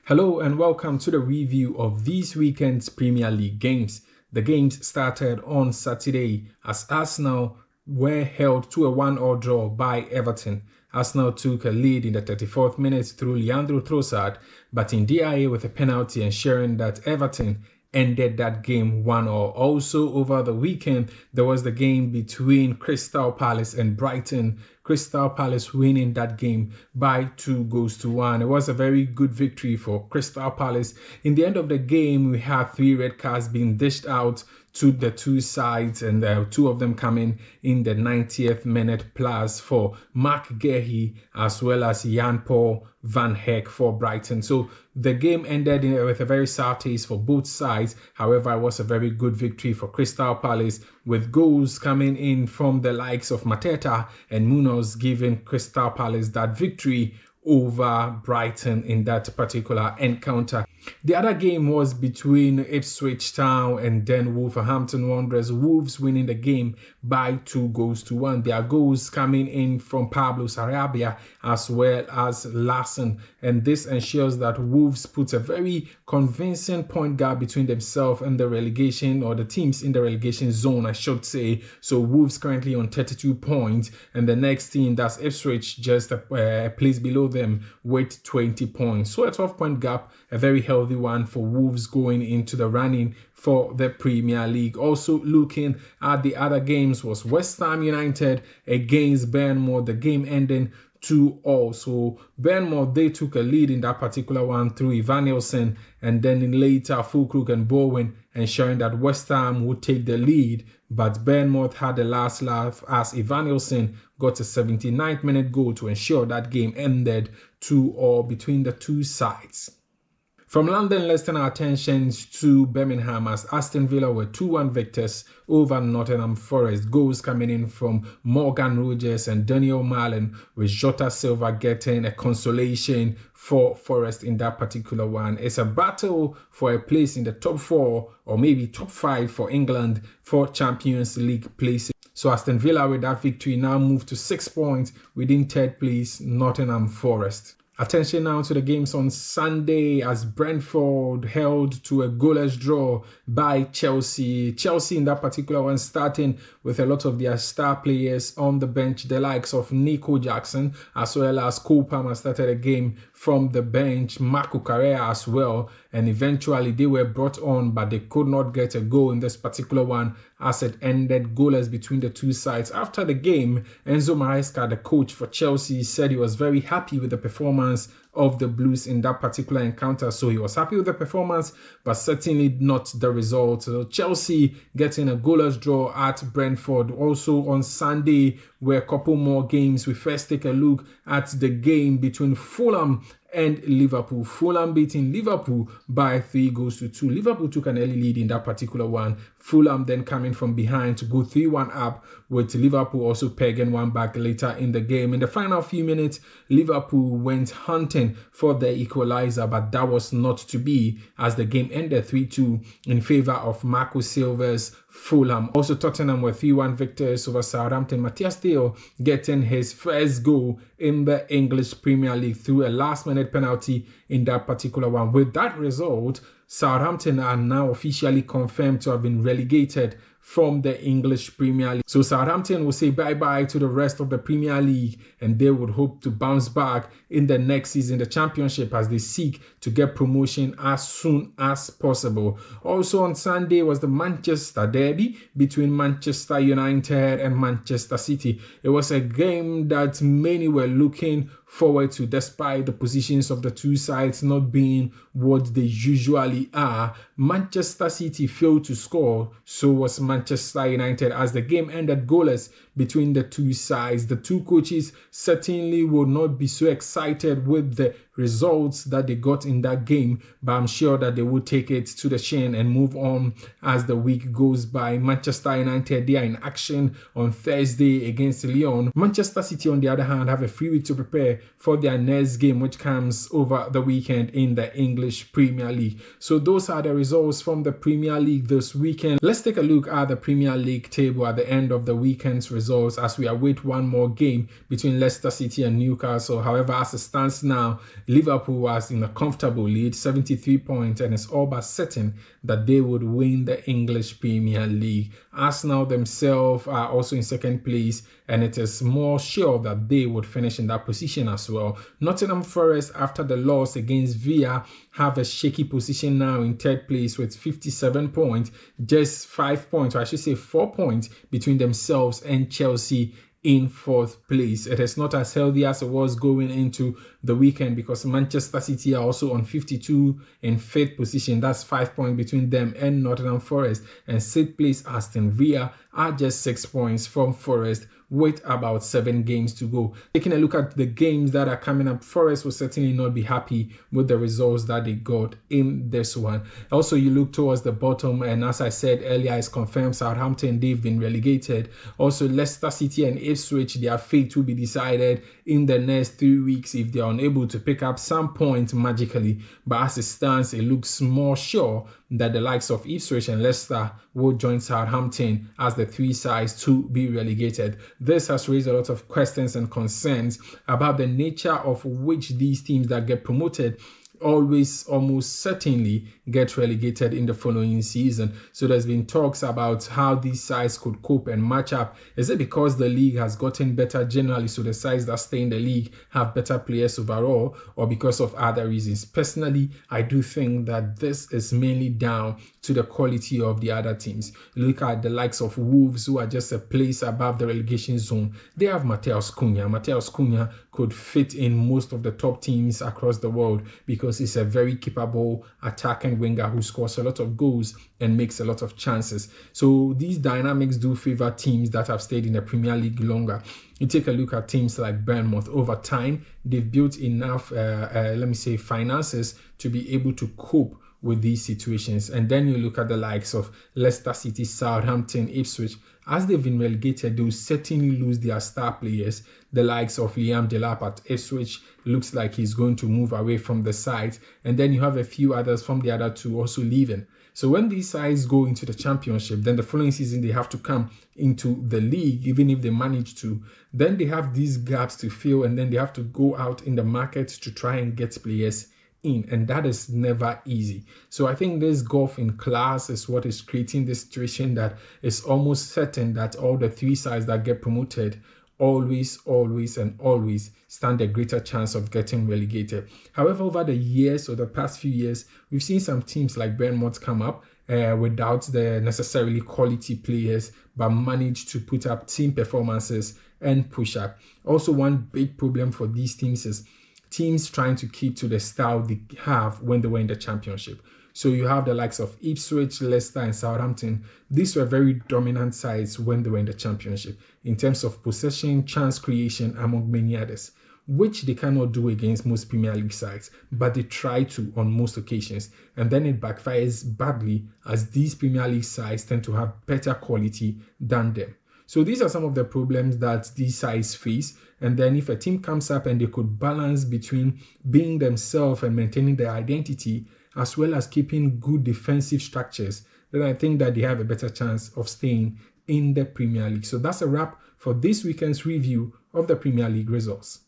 Hello and welcome to the review of this weekend's Premier League games. The games started on Saturday as Arsenal were held to a 1-1 draw by Everton. Arsenal took a lead in the 34th minute through Leandro Trossard, but in DIA with a penalty ensuring that Everton ended that game 1-1. Also over the weekend, there was the game between Crystal Palace and Brighton. Crystal Palace winning that game by 2-1. It was a very good victory for Crystal Palace. In the end of the game, we had 3 red cards being dished out to the two sides, and 2 of them coming in the 90th minute plus for Mark Guehi as well as Jan-Paul Van Heck for Brighton. So the game ended with a very sour taste for both sides. However, it was a very good victory for Crystal Palace, with goals coming in from the likes of Mateta and Munoz, giving Crystal Palace that victory over Brighton in that particular encounter. The other game was between Ipswich Town and then Wolverhampton Wanderers. Wolves winning the game by 2-1. Their goals coming in from Pablo Sarabia as well as Larson, and this ensures that Wolves put a very convincing point gap between themselves and the relegation, or the teams in the relegation zone, I should say. So Wolves currently on 32 points, and the next team, that's Ipswich, just a place below them with 20 points. So a 12-point gap, a very healthy one for Wolves going into the running for the Premier League. Also looking at the other games was West Ham United against Bournemouth, the game ending 2-2. So Bournemouth, they took a lead in that particular one through Ivan Nielsen, and then in later Fulkrug and Bowen, ensuring that West Ham would take the lead. But Bournemouth had the last laugh as Ivan Nielsen got a 79th minute goal to ensure that game ended 2-2 between the two sides. From London, let's turn our attentions to Birmingham as Aston Villa were 2-1 victors over Nottingham Forest. Goals coming in from Morgan Rogers and Daniel Marlin, with Jota Silva getting a consolation for Forest in that particular one. It's a battle for a place in the top 4 or maybe top 5 for England for Champions League places. So Aston Villa, with that victory, now move to 6 points within 3rd place Nottingham Forest. Attention now to the games on Sunday as Brentford held to a goalless draw by Chelsea. Chelsea in that particular one starting with a lot of their star players on the bench, the likes of Nico Jackson as well as Cole Palmer started a game from the bench, Marco Correa as well, and eventually they were brought on, but they could not get a goal in this particular one as it ended goalless between the two sides. After the game, Enzo Maresca, the coach for Chelsea, said he was very happy with the performance of the Blues in that particular encounter. So he was happy with the performance, but certainly not the result. So Chelsea getting a goalless draw at Brentford. Also on Sunday were a couple more games. We first take a look at the game between Fulham and Liverpool. Fulham beating Liverpool by 3-2. Liverpool took an early lead in that particular one. Fulham then coming from behind to go 3-1 up, with Liverpool also pegging one back later in the game. In the final few minutes, Liverpool went hunting for the equalizer, but that was not to be as the game ended 3-2 in favor of Marco Silva's Fulham. Also Tottenham were 3-1 victors over Southampton. Matthias Theo getting his first goal in the English Premier League through a last-minute penalty in that particular one. With that result, Southampton are now officially confirmed to have been relegated from the English Premier League. So Southampton will say bye-bye to the rest of the Premier League, and they would hope to bounce back in the next season, the Championship, as they seek to get promotion as soon as possible. Also on Sunday was the Manchester Derby between Manchester United and Manchester City. It was a game that many were looking forward to, despite the positions of the two sides not being what they usually are. Manchester City failed to score, so was Manchester United, as the game ended goalless between the two sides. The two coaches certainly will not be so excited with the results that they got in that game, but I'm sure that they will take it to the chin and move on as the week goes by. Manchester United, they are in action on Thursday against Lyon. Manchester City, on the other hand, have a free week to prepare for their next game, which comes over the weekend in the English Premier League. So those are the results from the Premier League this weekend. Let's take a look at the Premier League table at the end of the weekend's results. results as we await one more game between Leicester City and Newcastle. However, as it stands now, Liverpool was in a comfortable lead, 73 points, and it's all but certain that they would win the English Premier League. Arsenal themselves are also in second place, and it is more sure that they would finish in that position as well. Nottingham Forest, after the loss against Villa, have a shaky position now in third place with 57 points, just 5 points, or I should say 4 points between themselves and Chelsea in fourth place. It is not as healthy as it was going into the weekend because Manchester City are also on 52 in fifth position. That's 5 points between them and Nottingham Forest. And sixth place Aston Villa are just 6 points from Forest with about 7 games to go. Taking a look at the games that are coming up, Forest will certainly not be happy with the results that they got in this one. Also, you look towards the bottom, and as I said earlier, it's confirmed Southampton, they've been relegated. Also, Leicester City and Ipswich, their fate will be decided in the next 3 weeks if they are unable to pick up some points magically. But as it stands, it looks more sure that the likes of Ipswich and Leicester will join Southampton as the 3 sides to be relegated. This has raised a lot of questions and concerns about the nature of which these teams that get promoted always almost certainly get relegated in the following season. So there's been talks about how these sides could cope and match up. Is it because the league has gotten better generally, so the sides that stay in the league have better players overall, or because of other reasons? Personally, I do think that this is mainly down to the quality of the other teams. Look at the likes of Wolves, who are just a place above the relegation zone. They have Mateus Cunha. Mateus Cunha could fit in most of the top teams across the world because he's a very capable attacking winger who scores a lot of goals and makes a lot of chances. So these dynamics do favor teams that have stayed in the Premier League longer. You take a look at teams like Bournemouth. Over time, they've built enough, finances to be able to cope with these situations. And then you look at the likes of Leicester City, Southampton, Ipswich. As they've been relegated, they will certainly lose their star players. The likes of Liam Delap at Ipswich looks like he's going to move away from the side. And then you have a few others from the other two also leaving. So when these sides go into the championship, then the following season they have to come into the league, even if they manage to. Then they have these gaps to fill, and then they have to go out in the market to try and get players in, and that is never easy. So I think this gulf in class is what is creating this situation that is almost certain that all the 3 sides that get promoted always stand a greater chance of getting relegated. However, over the years or the past few years, we've seen some teams like Bournemouth come up without the necessarily quality players, but manage to put up team performances and push up. Also, one big problem for these teams is teams trying to keep to the style they have when they were in the championship. So you have the likes of Ipswich, Leicester, and Southampton. These were very dominant sides when they were in the championship in terms of possession, chance creation, among many others, which they cannot do against most Premier League sides, but they try to on most occasions. And then it backfires badly as these Premier League sides tend to have better quality than them. So these are some of the problems that these sides face. And then if a team comes up and they could balance between being themselves and maintaining their identity, as well as keeping good defensive structures, then I think that they have a better chance of staying in the Premier League. So that's a wrap for this weekend's review of the Premier League results.